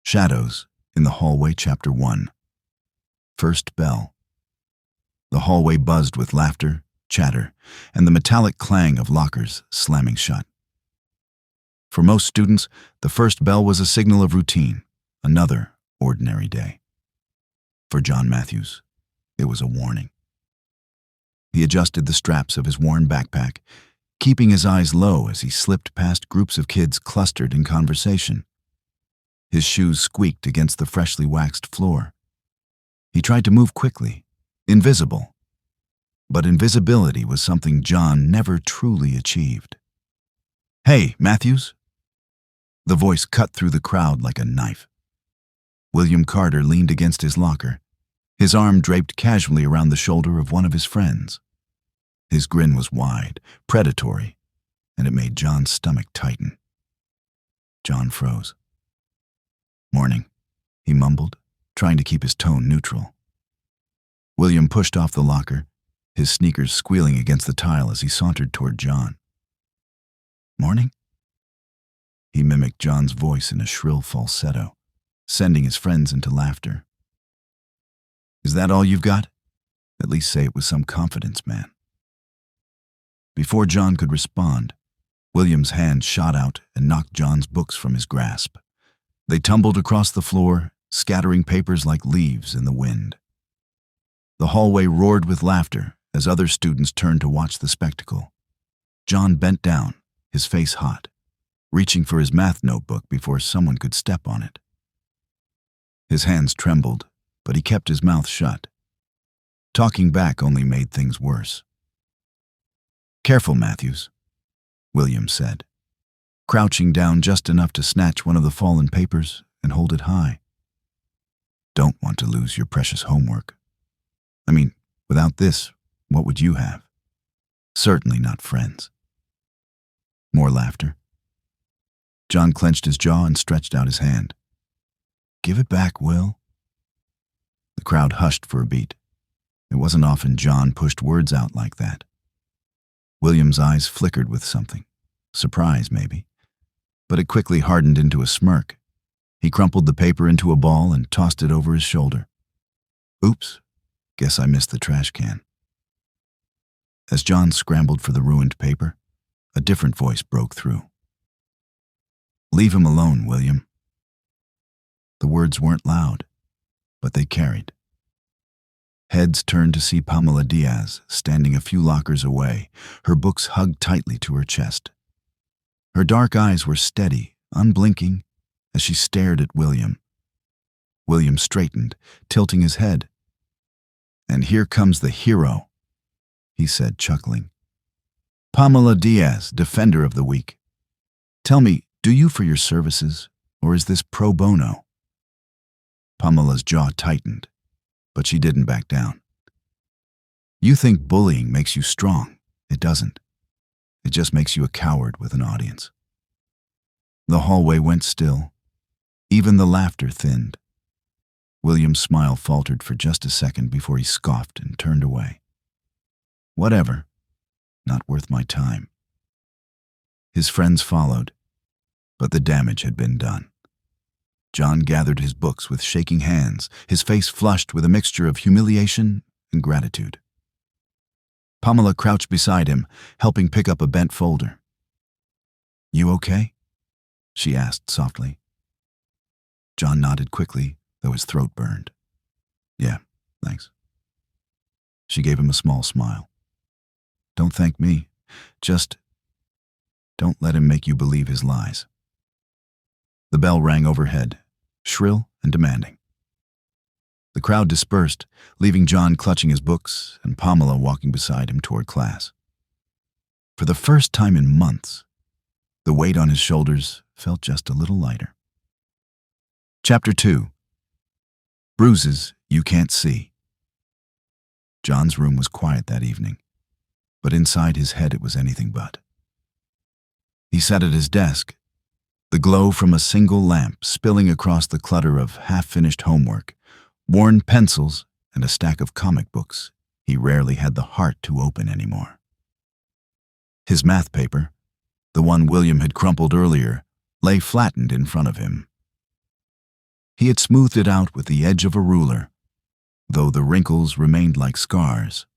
Shadows in the Hallway, Chapter 1. First Bell. The hallway buzzed with laughter, chatter, and the metallic clang of lockers slamming shut. For most students, the first bell was a signal of routine, another ordinary day. For John Matthews, it was a warning. He adjusted the straps of his worn backpack, keeping his eyes low as he slipped past groups of kids clustered in conversation. His shoes squeaked against the freshly waxed floor. He tried to move quickly, invisible. But invisibility was something John never truly achieved. "Hey, Matthews!" The voice cut through the crowd like a knife. William Carter leaned against his locker, his arm draped casually around the shoulder of one of his friends. His grin was wide, predatory, and it made John's stomach tighten. John froze. "Morning," he mumbled, trying to keep his tone neutral. William pushed off the locker, his sneakers squealing against the tile as he sauntered toward John. "Morning?" He mimicked John's voice in a shrill falsetto, sending his friends into laughter. "Is that all you've got? At least say it with some confidence, man." Before John could respond, William's hand shot out and knocked John's books from his grasp. They tumbled across the floor, scattering papers like leaves in the wind. The hallway roared with laughter as other students turned to watch the spectacle. John bent down, his face hot, reaching for his math notebook before someone could step on it. His hands trembled, but he kept his mouth shut. Talking back only made things worse. "Careful, Matthews," William said, crouching down just enough to snatch one of the fallen papers and hold it high. "Don't want to lose your precious homework. I mean, without this, what would you have? Certainly not friends." More laughter. John clenched his jaw and stretched out his hand. "Give it back, Will." The crowd hushed for a beat. It wasn't often John pushed words out like that. William's eyes flickered with something, surprise maybe, but it quickly hardened into a smirk. He crumpled the paper into a ball and tossed it over his shoulder. "Oops, guess I missed the trash can." As John scrambled for the ruined paper, a different voice broke through. "Leave him alone, William." The words weren't loud, but they carried. Heads turned to see Pamela Diaz standing a few lockers away, her books hugged tightly to her chest. Her dark eyes were steady, unblinking, as she stared at William. William straightened, tilting his head. "And here comes the hero," he said, chuckling. "Pamela Diaz, Defender of the Week. Tell me, do you for your services, or is this pro bono?" Pamela's jaw tightened, but she didn't back down. "You think bullying makes you strong. It doesn't. It just makes you a coward with an audience." The hallway went still. Even the laughter thinned. William's smile faltered for just a second before he scoffed and turned away. "Whatever. Not worth my time." His friends followed, but the damage had been done. John gathered his books with shaking hands, his face flushed with a mixture of humiliation and gratitude. Pamela crouched beside him, helping pick up a bent folder. "You okay?" she asked softly. John nodded quickly, though his throat burned. "Yeah, thanks." She gave him a small smile. "Don't thank me. Just don't let him make you believe his lies." The bell rang overhead, shrill and demanding. The crowd dispersed, leaving John clutching his books and Pamela walking beside him toward class. For the first time in months, the weight on his shoulders felt just a little lighter. Chapter 2. Bruises You Can't See. John's room was quiet that evening, but inside his head it was anything but. He sat at his desk, the glow from a single lamp spilling across the clutter of half-finished homework, worn pencils, and a stack of comic books he rarely had the heart to open anymore. His math paper, the one William had crumpled earlier, lay flattened in front of him. He had smoothed it out with the edge of a ruler, though the wrinkles remained like scars.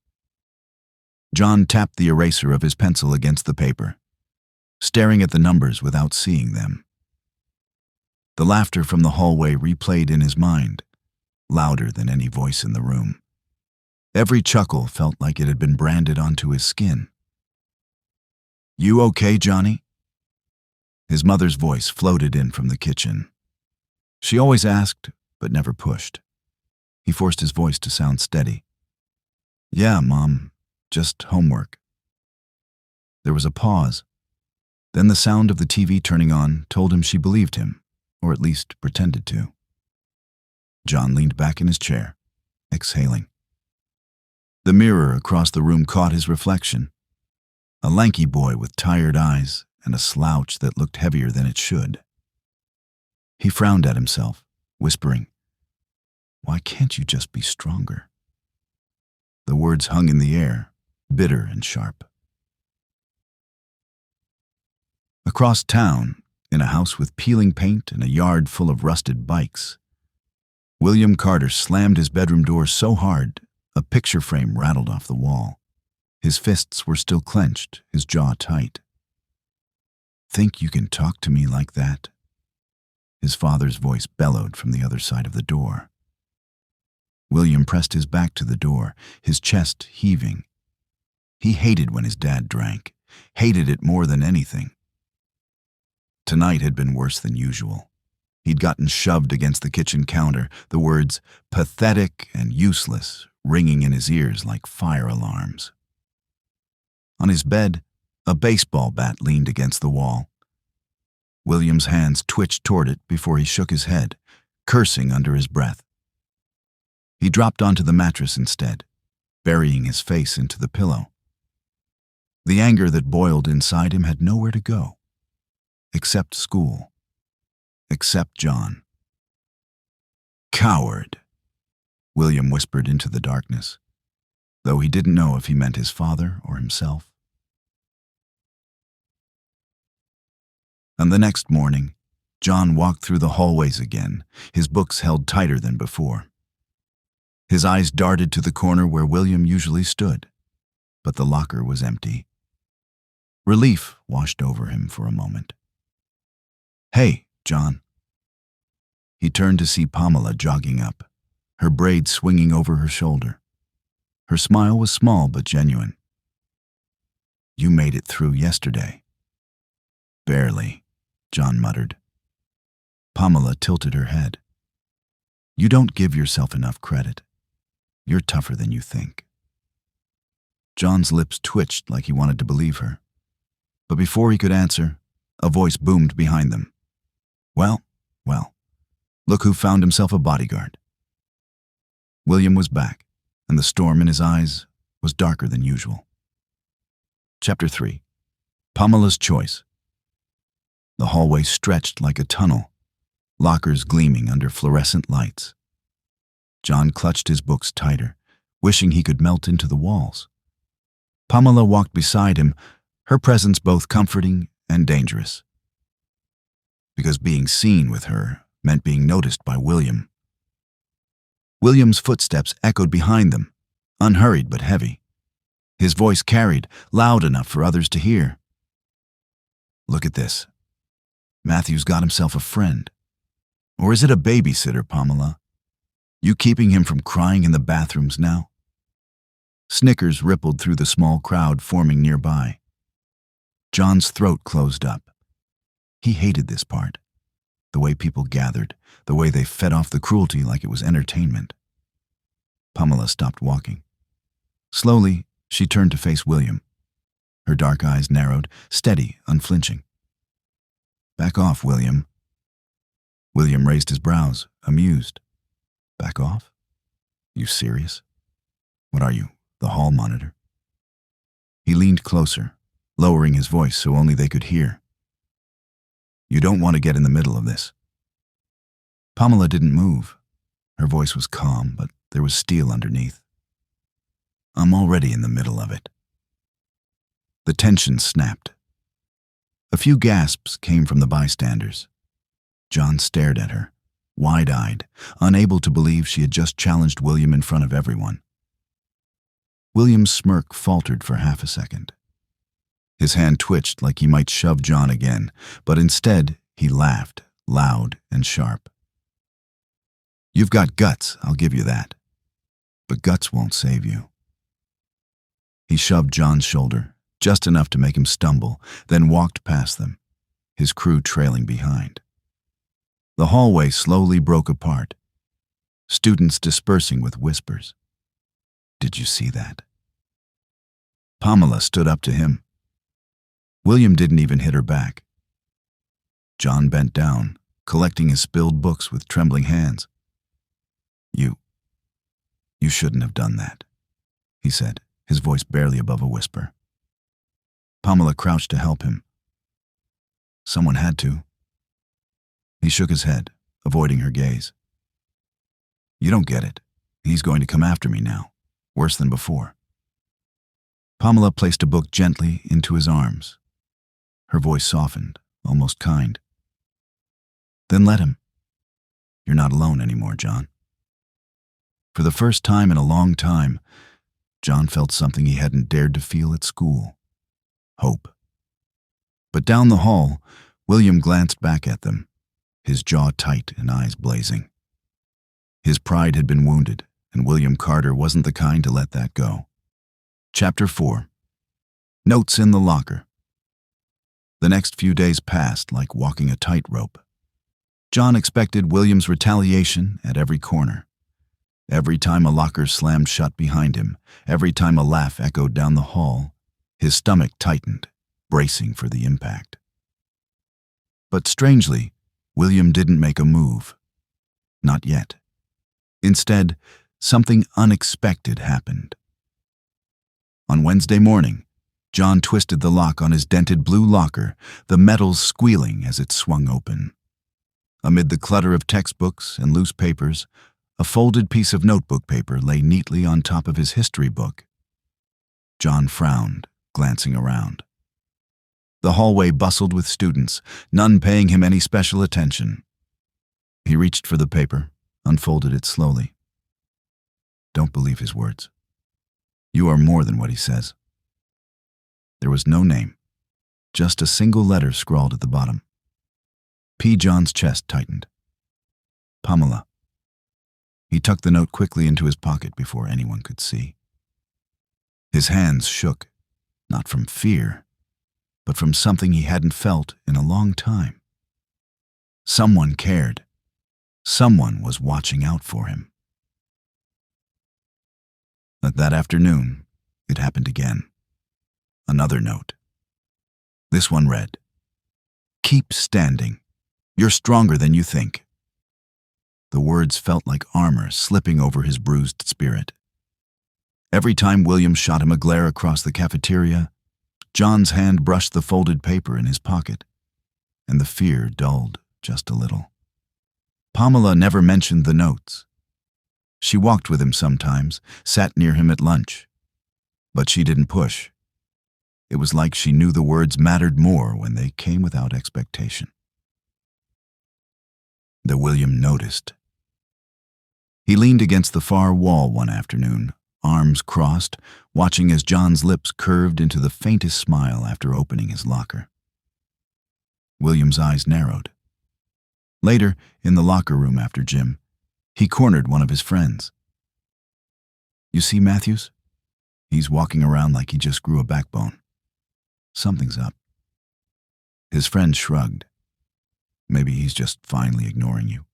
John tapped the eraser of his pencil against the paper, staring at the numbers without seeing them. The laughter from the hallway replayed in his mind, louder than any voice in the room. Every chuckle felt like it had been branded onto his skin. "You okay, Johnny?" His mother's voice floated in from the kitchen. She always asked, but never pushed. He forced his voice to sound steady. "Yeah, Mom, just homework." There was a pause. Then the sound of the TV turning on told him she believed him, or at least pretended to. John leaned back in his chair, exhaling. The mirror across the room caught his reflection. A lanky boy with tired eyes and a slouch that looked heavier than it should. He frowned at himself, whispering, "Why can't you just be stronger?" The words hung in the air, bitter and sharp. Across town, in a house with peeling paint and a yard full of rusted bikes, William Carter slammed his bedroom door so hard, a picture frame rattled off the wall. His fists were still clenched, his jaw tight. "Think you can talk to me like that?" His father's voice bellowed from the other side of the door. William pressed his back to the door, his chest heaving. He hated when his dad drank, hated it more than anything. Tonight had been worse than usual. He'd gotten shoved against the kitchen counter, the words "pathetic" and "useless" ringing in his ears like fire alarms. On his bed, a baseball bat leaned against the wall. William's hands twitched toward it before he shook his head, cursing under his breath. He dropped onto the mattress instead, burying his face into the pillow. The anger that boiled inside him had nowhere to go, except school, except John. "Coward," William whispered into the darkness, though he didn't know if he meant his father or himself. And the next morning, John walked through the hallways again, his books held tighter than before. His eyes darted to the corner where William usually stood, but the locker was empty. Relief washed over him for a moment. "Hey, John." He turned to see Pamela jogging up, her braid swinging over her shoulder. Her smile was small but genuine. "You made it through yesterday." "Barely," John muttered. Pamela tilted her head. "You don't give yourself enough credit. You're tougher than you think." John's lips twitched like he wanted to believe her. But before he could answer, a voice boomed behind them. Well, look who found himself a bodyguard." William was back, and the storm in his eyes was darker than usual. Chapter 3. Pamela's Choice. The hallway stretched like a tunnel, lockers gleaming under fluorescent lights. John clutched his books tighter, wishing he could melt into the walls. Pamela walked beside him, her presence both comforting and dangerous. Because being seen with her meant being noticed by William. William's footsteps echoed behind them, unhurried but heavy. His voice carried, loud enough for others to hear. "Look at this. Matthew's got himself a friend. Or is it a babysitter, Pamela? You keeping him from crying in the bathrooms now?" Snickers rippled through the small crowd forming nearby. John's throat closed up. He hated this part. The way people gathered, the way they fed off the cruelty like it was entertainment. Pamela stopped walking. Slowly, she turned to face William. Her dark eyes narrowed, steady, unflinching. "Back off, William." William raised his brows, amused. "Back off? You serious? What are you, the hall monitor?" He leaned closer, lowering his voice so only they could hear. "You don't want to get in the middle of this." Pamela didn't move. Her voice was calm, but there was steel underneath. "I'm already in the middle of it." The tension snapped. A few gasps came from the bystanders. John stared at her, wide-eyed, unable to believe she had just challenged William in front of everyone. William's smirk faltered for half a second. His hand twitched like he might shove John again, but instead he laughed, loud and sharp. "You've got guts, I'll give you that. But guts won't save you." He shoved John's shoulder, just enough to make him stumble, then walked past them, his crew trailing behind. The hallway slowly broke apart, students dispersing with whispers. "Did you see that?" Pamela stood up to him. William didn't even hit her back. John bent down, collecting his spilled books with trembling hands. You shouldn't have done that," he said, his voice barely above a whisper. Pamela crouched to help him. "Someone had to." He shook his head, avoiding her gaze. "You don't get it. He's going to come after me now, worse than before." Pamela placed a book gently into his arms. Her voice softened, almost kind. "Then let him. You're not alone anymore, John." For the first time in a long time, John felt something he hadn't dared to feel at school: hope. But down the hall, William glanced back at them, his jaw tight and eyes blazing. His pride had been wounded, and William Carter wasn't the kind to let that go. Chapter 4. Notes in the Locker. The next few days passed like walking a tightrope. John expected William's retaliation at every corner. Every time a locker slammed shut behind him, every time a laugh echoed down the hall, his stomach tightened, bracing for the impact. But strangely, William didn't make a move. Not yet. Instead, something unexpected happened. On Wednesday morning, John twisted the lock on his dented blue locker, the metals squealing as it swung open. Amid the clutter of textbooks and loose papers, a folded piece of notebook paper lay neatly on top of his history book. John frowned, glancing around. The hallway bustled with students, none paying him any special attention. He reached for the paper, unfolded it slowly. Don't believe his words. You are more than what he says. There was no name, just a single letter scrawled at the bottom. P. John's chest tightened. Pamela. He tucked the note quickly into his pocket before anyone could see. His hands shook, not from fear, but from something he hadn't felt in a long time. Someone cared. Someone was watching out for him. But that afternoon, it happened again. Another note. This one read, "Keep standing. You're stronger than you think." The words felt like armor slipping over his bruised spirit. Every time William shot him a glare across the cafeteria, John's hand brushed the folded paper in his pocket, and the fear dulled just a little. Pamela never mentioned the notes. She walked with him sometimes, sat near him at lunch. But she didn't push. It was like she knew the words mattered more when they came without expectation. That William noticed. He leaned against the far wall one afternoon, arms crossed, watching as John's lips curved into the faintest smile after opening his locker. William's eyes narrowed. Later, in the locker room after gym, he cornered one of his friends. "You see Matthews? He's walking around like he just grew a backbone. Something's up." His friend shrugged. "Maybe he's just finally ignoring you."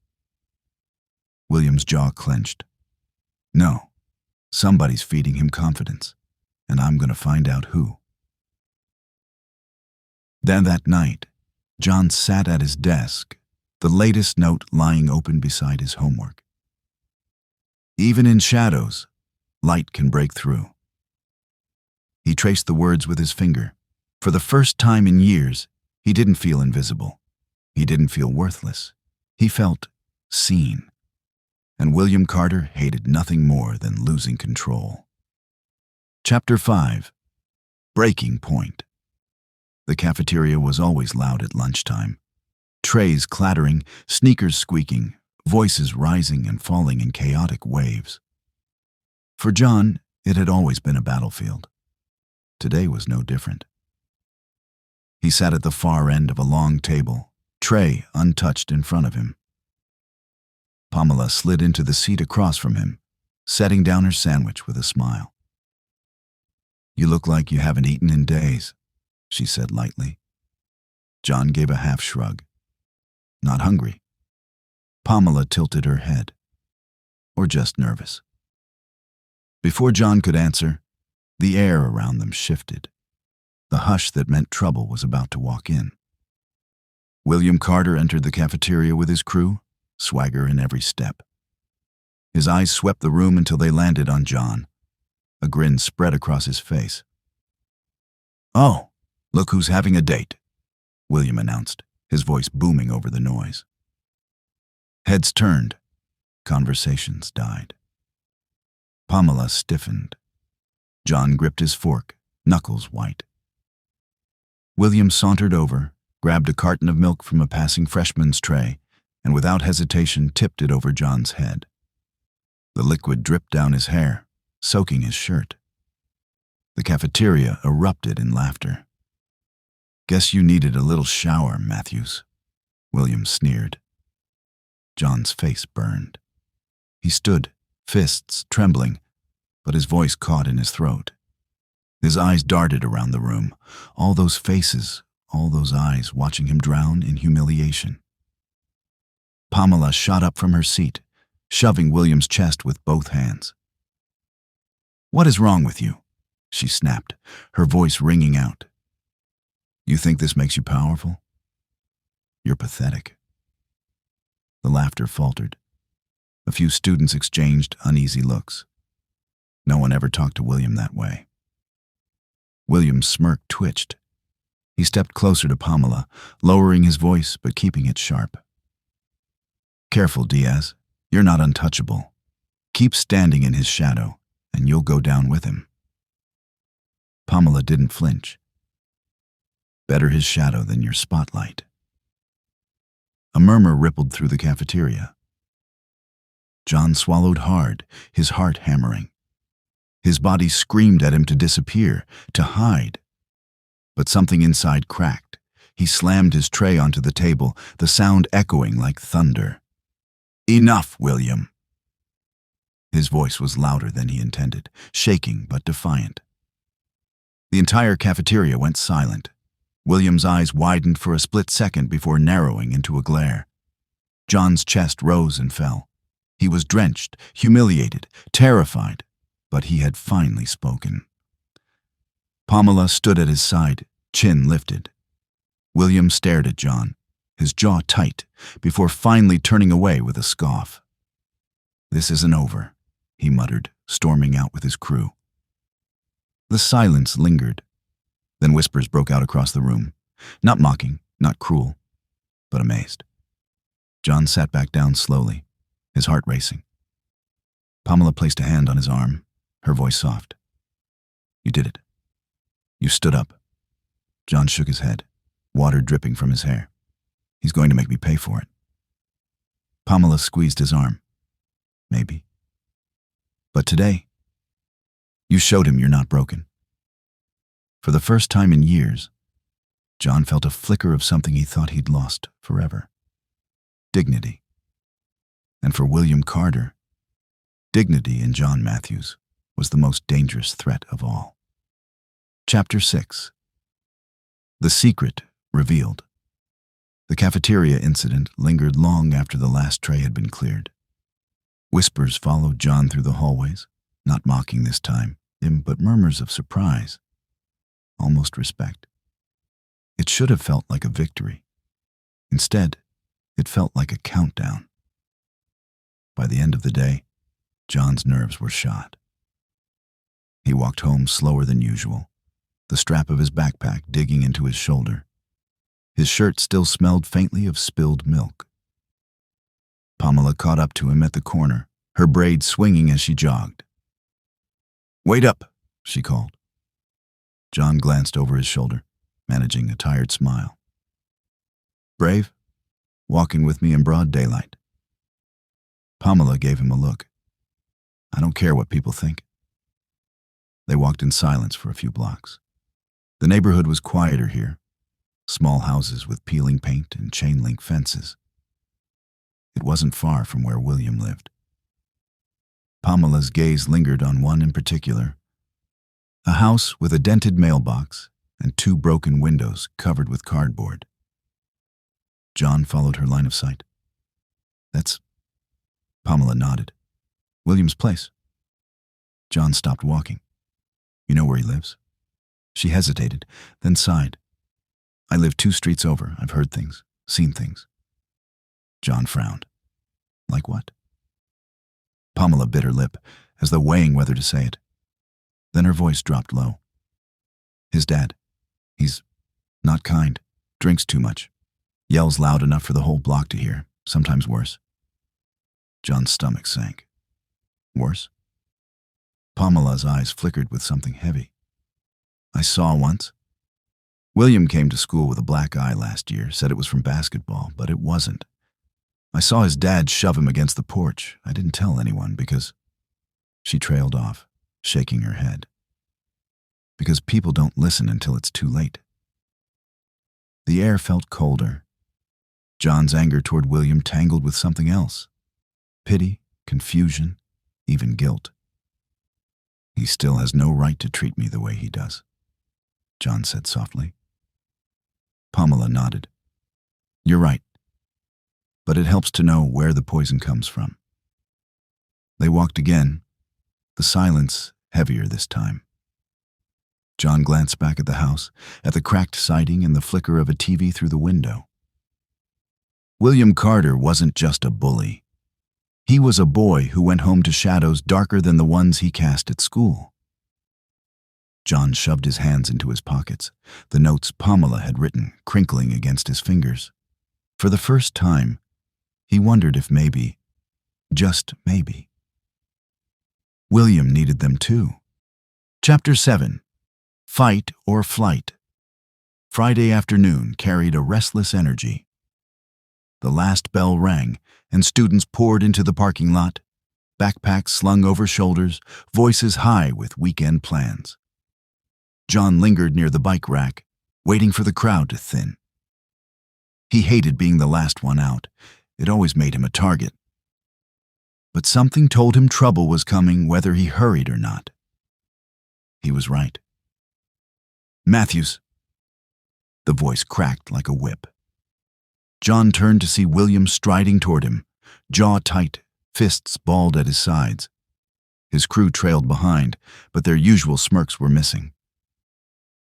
William's jaw clenched. "No, somebody's feeding him confidence, and I'm going to find out who." Then that night, John sat at his desk, the latest note lying open beside his homework. Even in shadows, light can break through. He traced the words with his finger. For the first time in years, he didn't feel invisible. He didn't feel worthless. He felt seen. And William Carter hated nothing more than losing control. Chapter 5. Breaking Point. The cafeteria was always loud at lunchtime. Trays clattering, sneakers squeaking, voices rising and falling in chaotic waves. For John, it had always been a battlefield. Today was no different. He sat at the far end of a long table, tray untouched in front of him. Pamela slid into the seat across from him, setting down her sandwich with a smile. "You look like you haven't eaten in days," she said lightly. John gave a half shrug. "Not hungry." Pamela tilted her head. "Or just nervous." Before John could answer, the air around them shifted. The hush that meant trouble was about to walk in. William Carter entered the cafeteria with his crew, swagger in every step. His eyes swept the room until they landed on John. A grin spread across his face. "Oh, look who's having a date," William announced, his voice booming over the noise. Heads turned. Conversations died. Pamela stiffened. John gripped his fork, knuckles white. William sauntered over, grabbed a carton of milk from a passing freshman's tray, and without hesitation tipped it over John's head. The liquid dripped down his hair, soaking his shirt. The cafeteria erupted in laughter. "Guess you needed a little shower, Matthews," William sneered. John's face burned. He stood, fists trembling, but his voice caught in his throat. His eyes darted around the room, all those faces, all those eyes watching him drown in humiliation. Pamela shot up from her seat, shoving William's chest with both hands. "What is wrong with you?" she snapped, her voice ringing out. "You think this makes you powerful? You're pathetic." The laughter faltered. A few students exchanged uneasy looks. No one ever talked to William that way. William's smirk twitched. He stepped closer to Pamela, lowering his voice but keeping it sharp. "Careful, Diaz. You're not untouchable. Keep standing in his shadow, and you'll go down with him." Pamela didn't flinch. "Better his shadow than your spotlight." A murmur rippled through the cafeteria. John swallowed hard, his heart hammering. His body screamed at him to disappear, to hide. But something inside cracked. He slammed his tray onto the table, the sound echoing like thunder. "Enough, William." His voice was louder than he intended, shaking but defiant. The entire cafeteria went silent. William's eyes widened for a split second before narrowing into a glare. John's chest rose and fell. He was drenched, humiliated, terrified, but he had finally spoken. Pamela stood at his side, chin lifted. William stared at John, his jaw tight, before finally turning away with a scoff. "This isn't over," he muttered, storming out with his crew. The silence lingered. Then whispers broke out across the room, not mocking, not cruel, but amazed. John sat back down slowly, his heart racing. Pamela placed a hand on his arm, her voice soft. "You did it. You stood up." John shook his head, water dripping from his hair. "He's going to make me pay for it." Pamela squeezed his arm. "Maybe. But today, you showed him you're not broken." For the first time in years, John felt a flicker of something he thought he'd lost forever. Dignity. And for William Carter, dignity in John Matthews was the most dangerous threat of all. Chapter 6. The Secret Revealed. The cafeteria incident lingered long after the last tray had been cleared. Whispers followed John through the hallways, not mocking this time, but murmurs of surprise, almost respect. It should have felt like a victory. Instead, it felt like a countdown. By the end of the day, John's nerves were shot. He walked home slower than usual, the strap of his backpack digging into his shoulder. His shirt still smelled faintly of spilled milk. Pamela caught up to him at the corner, her braids swinging as she jogged. "Wait up," she called. John glanced over his shoulder, managing a tired smile. "Brave? Walking with me in broad daylight." Pamela gave him a look. I don't care what people think. They walked in silence for a few blocks. The neighborhood was quieter here. Small houses with peeling paint and chain-link fences. It wasn't far from where William lived. Pamela's gaze lingered on one in particular. A house with a dented mailbox and 2 broken windows covered with cardboard. John followed her line of sight. That's... Pamela nodded. William's place. John stopped walking. You know where he lives? She hesitated, then sighed. I live 2 streets over. I've heard things, seen things. John frowned. Like what? Pamela bit her lip, as though weighing whether to say it. Then her voice dropped low. His dad. He's not kind, drinks too much, yells loud enough for the whole block to hear, sometimes worse. John's stomach sank. Worse? Pamela's eyes flickered with something heavy. I saw once. William came to school with a black eye last year, said it was from basketball, but it wasn't. I saw his dad shove him against the porch. I didn't tell anyone because... She trailed off, shaking her head. Because people don't listen until it's too late. The air felt colder. John's anger toward William tangled with something else. Pity, confusion, even guilt. He still has no right to treat me the way he does, John said softly. Pamela nodded. You're right. But it helps to know where the poison comes from. They walked again, the silence heavier this time. John glanced back at the house, at the cracked siding and the flicker of a TV through the window. William Carter wasn't just a bully. He was a boy who went home to shadows darker than the ones he cast at school. John shoved his hands into his pockets, the notes Pamela had written crinkling against his fingers. For the first time, he wondered if maybe, just maybe, William needed them too. Chapter 7. Fight or Flight. Friday afternoon carried a restless energy. The last bell rang, and students poured into the parking lot, backpacks slung over shoulders, voices high with weekend plans. John lingered near the bike rack, waiting for the crowd to thin. He hated being the last one out. It always made him a target. But something told him trouble was coming whether he hurried or not. He was right. Matthews. The voice cracked like a whip. John turned to see William striding toward him, jaw tight, fists balled at his sides. His crew trailed behind, but their usual smirks were missing.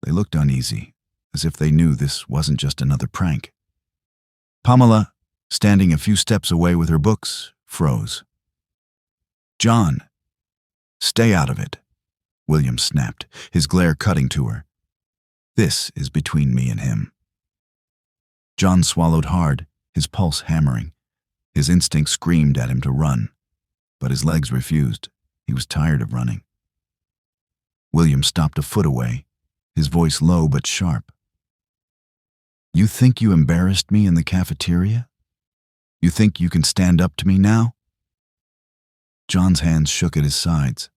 They looked uneasy, as if they knew this wasn't just another prank. Pamela, standing a few steps away with her books, froze. John, stay out of it, William snapped, his glare cutting to her. This is between me and him. John swallowed hard, his pulse hammering. His instinct screamed at him to run, but his legs refused. He was tired of running. William stopped a foot away, his voice low but sharp. You think you embarrassed me in the cafeteria? You think you can stand up to me now? John's hands shook at his sides.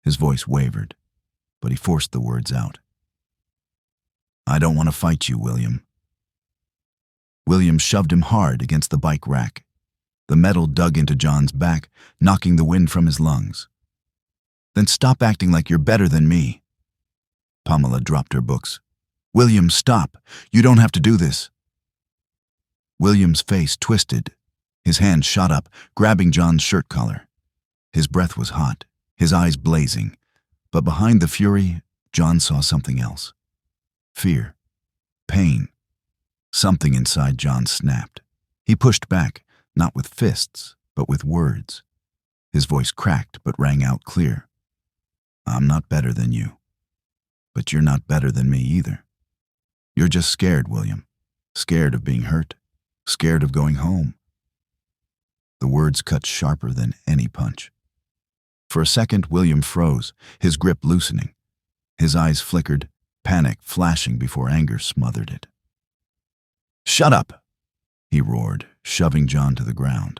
His voice wavered, but he forced the words out. I don't want to fight you, William. William shoved him hard against the bike rack. The metal dug into John's back, knocking the wind from his lungs. Then stop acting like you're better than me. Pamela dropped her books. William, stop. You don't have to do this. William's face twisted. His hand shot up, grabbing John's shirt collar. His breath was hot, his eyes blazing. But behind the fury, John saw something else. Fear. Pain. Something inside John snapped. He pushed back, not with fists, but with words. His voice cracked but rang out clear. I'm not better than you. But you're not better than me either. You're just scared, William. Scared of being hurt. Scared of going home. The words cut sharper than any punch. For a second, William froze, his grip loosening. His eyes flickered, panic flashing before anger smothered it. Shut up, he roared, shoving John to the ground.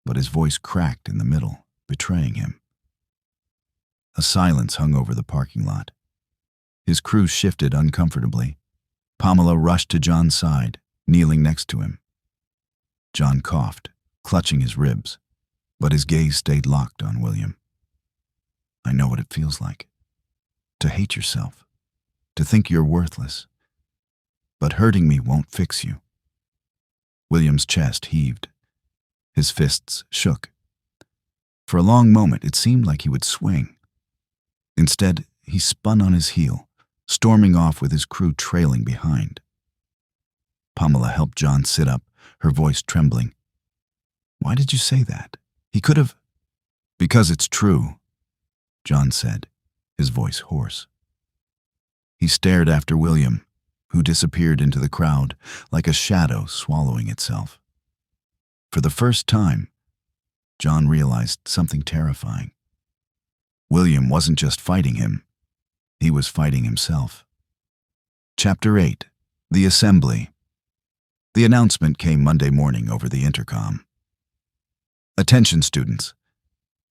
but his voice cracked in the middle, betraying him. A silence hung over the parking lot. His crew shifted uncomfortably. Pamela rushed to John's side, kneeling next to him. John coughed, clutching his ribs, but his gaze stayed locked on William. I know what it feels like. To hate yourself. To think you're worthless. But hurting me won't fix you. William's chest heaved. His fists shook. For a long moment, it seemed like he would swing. Instead, he spun on his heel, storming off with his crew trailing behind. Pamela helped John sit up, her voice trembling. Why did you say that? He could have... Because it's true, John said, his voice hoarse. He stared after William, who disappeared into the crowd like a shadow swallowing itself. For the first time, John realized something terrifying. William wasn't just fighting him, he was fighting himself. Chapter 8. The Assembly. The announcement came Monday morning over the intercom. Attention students.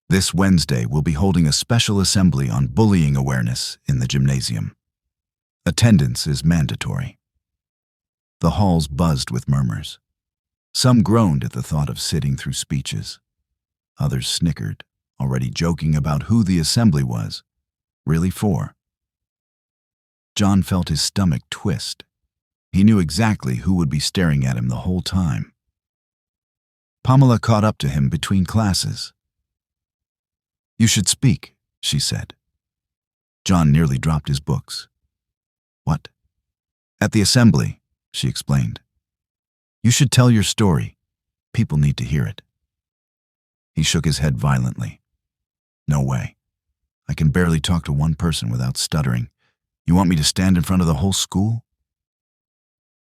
This Wednesday we'll be holding a special assembly on bullying awareness in the gymnasium. Attendance is mandatory. The halls buzzed with murmurs. Some groaned at the thought of sitting through speeches. Others snickered, already joking about who the assembly was really for. John felt his stomach twist. He knew exactly who would be staring at him the whole time. Pamela caught up to him between classes. You should speak, she said. John nearly dropped his books. What? At the assembly, she explained. You should tell your story. People need to hear it. He shook his head violently. No way. I can barely talk to one person without stuttering. You want me to stand in front of the whole school?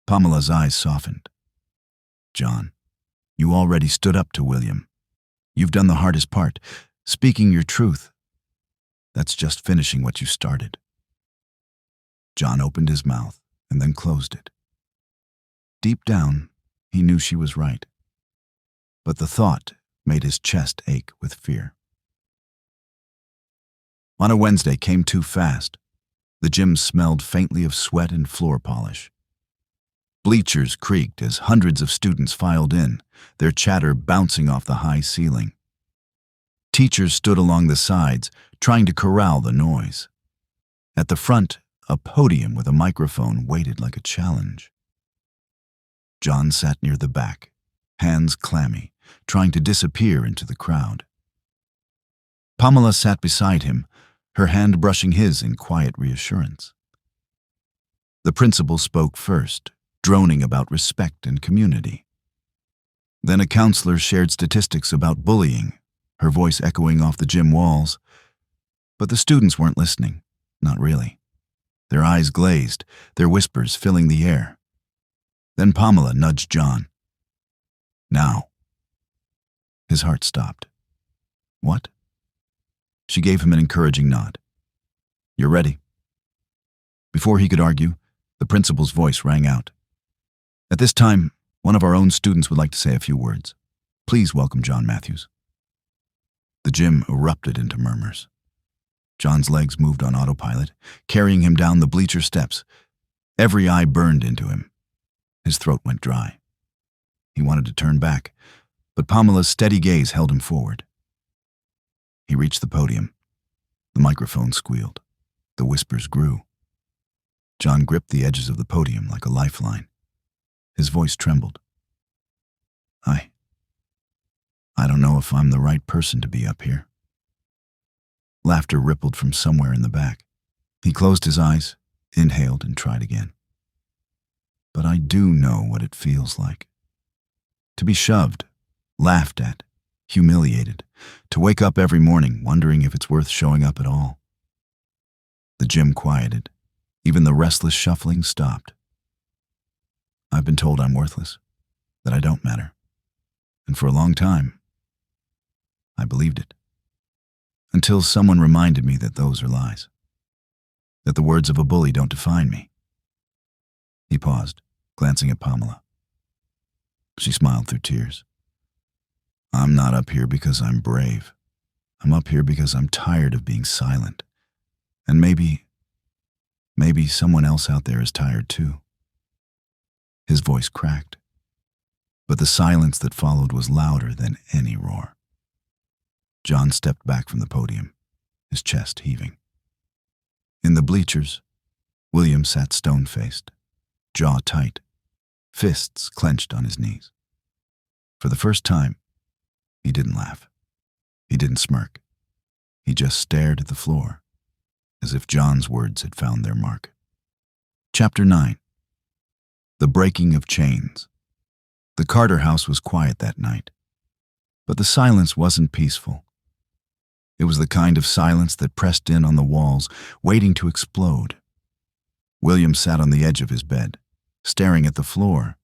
Pamela's eyes softened. John, you already stood up to William. You've done the hardest part, speaking your truth. That's just finishing what you started. John opened his mouth and then closed it. Deep down, he knew she was right. But the thought made his chest ache with fear. On a Wednesday came too fast. The gym smelled faintly of sweat and floor polish. Bleachers creaked as hundreds of students filed in, their chatter bouncing off the high ceiling. Teachers stood along the sides, trying to corral the noise. At the front, a podium with a microphone waited like a challenge. John sat near the back, hands clammy, trying to disappear into the crowd. Pamela sat beside him, her hand brushing his in quiet reassurance. The principal spoke first, droning about respect and community. Then a counselor shared statistics about bullying, her voice echoing off the gym walls. But the students weren't listening, not really. Their eyes glazed, their whispers filling the air. Then Pamela nudged John. Now. His heart stopped. What? She gave him an encouraging nod. You're ready. Before he could argue, the principal's voice rang out. At this time, one of our own students would like to say a few words. Please welcome John Matthews. The gym erupted into murmurs. John's legs moved on autopilot, carrying him down the bleacher steps. Every eye burned into him. His throat went dry. He wanted to turn back, but Pamela's steady gaze held him forward. He reached the podium. The microphone squealed. The whispers grew. John gripped the edges of the podium like a lifeline. His voice trembled. I don't know if I'm the right person to be up here. Laughter rippled from somewhere in the back. He closed his eyes, inhaled, and tried again. But I do know what it feels like. To be shoved, laughed at, humiliated, to wake up every morning wondering if it's worth showing up at all. The gym quieted. Even the restless shuffling stopped. I've been told I'm worthless, that I don't matter. And for a long time, I believed it. Until someone reminded me that those are lies. That the words of a bully don't define me. He paused, glancing at Pamela. She smiled through tears. I'm not up here because I'm brave. I'm up here because I'm tired of being silent. And maybe someone else out there is tired too. His voice cracked, but the silence that followed was louder than any roar. John stepped back from the podium, his chest heaving. In the bleachers, William sat stone-faced, jaw tight, fists clenched on his knees. For the first time, he didn't laugh. He didn't smirk. He just stared at the floor, as if John's words had found their mark. Chapter 9. The Breaking of Chains. The Carter house was quiet that night, but the silence wasn't peaceful. It was the kind of silence that pressed in on the walls, waiting to explode. William sat on the edge of his bed, staring at the floor.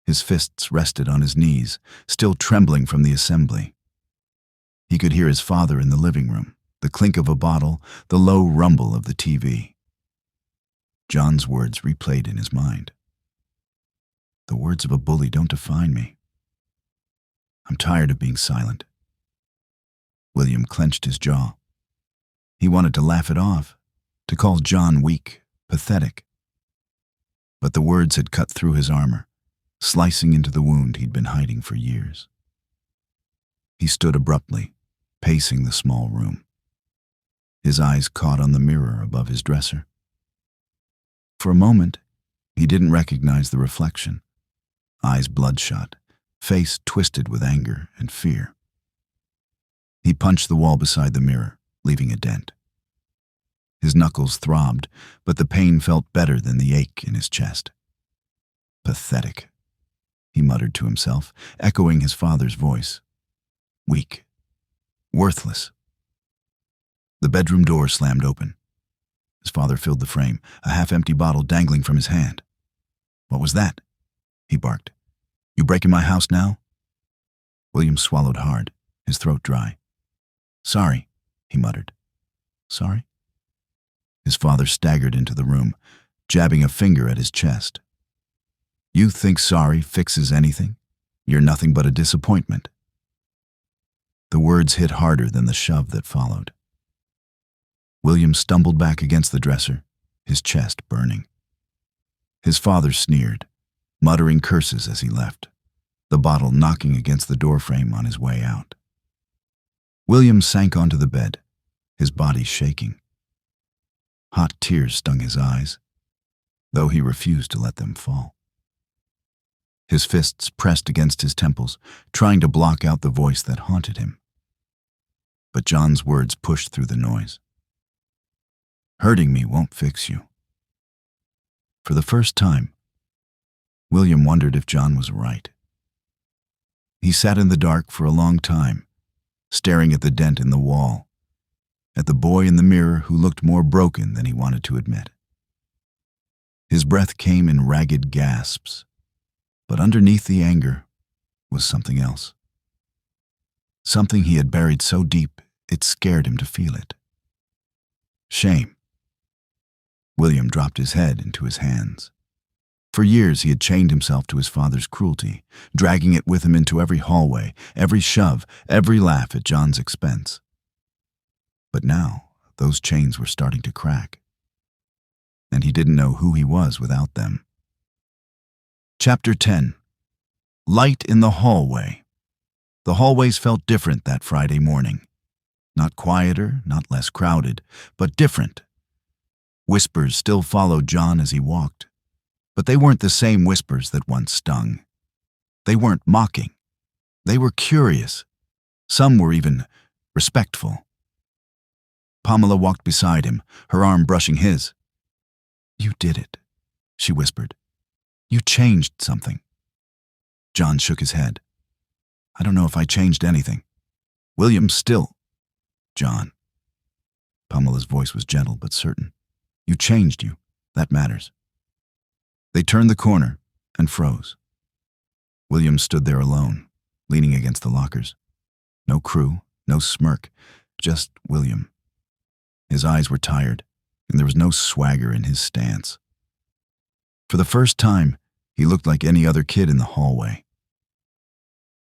His fists rested on his knees, still trembling from the assembly. He could hear his father in the living room, the clink of a bottle, the low rumble of the TV. John's words replayed in his mind. The words of a bully don't define me. I'm tired of being silent. William clenched his jaw. He wanted to laugh it off, to call John weak, pathetic. But the words had cut through his armor, slicing into the wound he'd been hiding for years. He stood abruptly, pacing the small room. His eyes caught on the mirror above his dresser. For a moment, he didn't recognize the reflection. Eyes bloodshot, face twisted with anger and fear. He punched the wall beside the mirror, leaving a dent. His knuckles throbbed, but the pain felt better than the ache in his chest. Pathetic, he muttered to himself, echoing his father's voice. Weak. Worthless. The bedroom door slammed open. His father filled the frame, a half-empty bottle dangling from his hand. What was that? He barked. You break in my house now? William swallowed hard, his throat dry. Sorry, he muttered. Sorry? His father staggered into the room, jabbing a finger at his chest. You think sorry fixes anything? You're nothing but a disappointment. The words hit harder than the shove that followed. William stumbled back against the dresser, his chest burning. His father sneered, muttering curses as he left, the bottle knocking against the doorframe on his way out. William sank onto the bed, his body shaking. Hot tears stung his eyes, though he refused to let them fall. His fists pressed against his temples, trying to block out the voice that haunted him. But John's words pushed through the noise. Hurting me won't fix you. For the first time, William wondered if John was right. He sat in the dark for a long time, staring at the dent in the wall, at the boy in the mirror who looked more broken than he wanted to admit. His breath came in ragged gasps, but underneath the anger was something else. Something he had buried so deep it scared him to feel it. Shame. William dropped his head into his hands. For years he had chained himself to his father's cruelty, dragging it with him into every hallway, every shove, every laugh at John's expense. But now, those chains were starting to crack, and he didn't know who he was without them. Chapter 10. Light in the hallway. The hallways felt different that Friday morning. Not quieter, not less crowded, but different. Whispers still followed John as he walked, but they weren't the same whispers that once stung. They weren't mocking. They were curious. Some were even respectful. Pamela walked beside him, her arm brushing his. You did it, she whispered. You changed something. John shook his head. I don't know if I changed anything. William still. John. Pamela's voice was gentle but certain. You changed you. That matters. They turned the corner and froze. William stood there alone, leaning against the lockers. No crew, no smirk, just William. His eyes were tired, and there was no swagger in his stance. For the first time, he looked like any other kid in the hallway.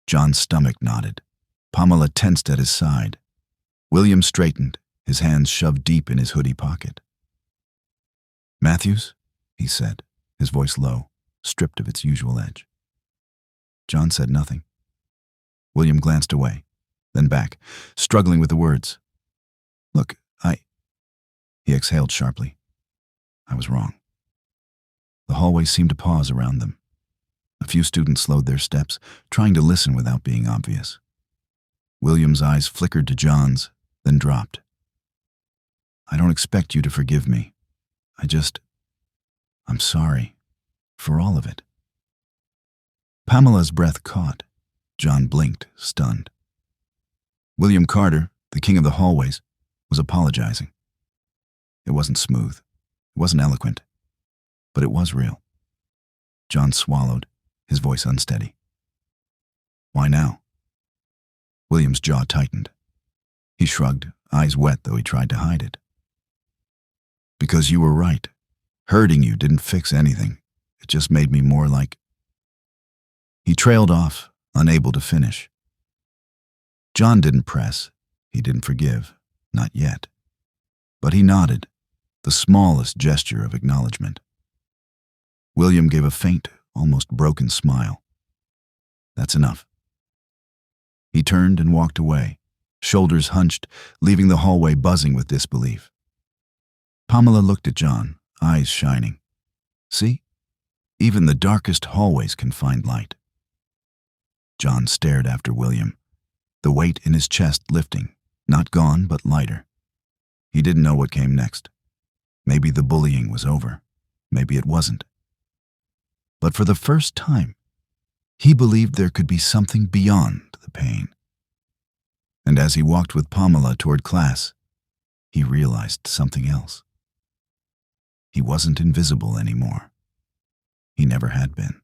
John's stomach knotted, Pamela tensed at his side. William straightened, his hands shoved deep in his hoodie pocket. "Matthews?" he said, his voice low, stripped of its usual edge. John said nothing. William glanced away, then back, struggling with the words. "Look, He exhaled sharply. "I was wrong." The hallway seemed to pause around them. A few students slowed their steps, trying to listen without being obvious. William's eyes flickered to John's, then dropped. "I don't expect you to forgive me. I'm sorry. For all of it." Pamela's breath caught. John blinked, stunned. William Carter, the king of the hallways, was apologizing. It wasn't smooth. It wasn't eloquent. But it was real. John swallowed, his voice unsteady. "Why now?" William's jaw tightened. He shrugged, eyes wet though he tried to hide it. "Because you were right. Hurting you didn't fix anything. It just made me more like..." He trailed off, unable to finish. John didn't press. He didn't forgive. Not yet. But he nodded, the smallest gesture of acknowledgement. William gave a faint, almost broken smile. "That's enough." He turned and walked away, shoulders hunched, leaving the hallway buzzing with disbelief. Pamela looked at John, eyes shining. "See? Even the darkest hallways can find light." John stared after William, the weight in his chest lifting, not gone but lighter. He didn't know what came next. Maybe the bullying was over. Maybe it wasn't. But for the first time, he believed there could be something beyond the pain. And as he walked with Pamela toward class, he realized something else. He wasn't invisible anymore. He never had been.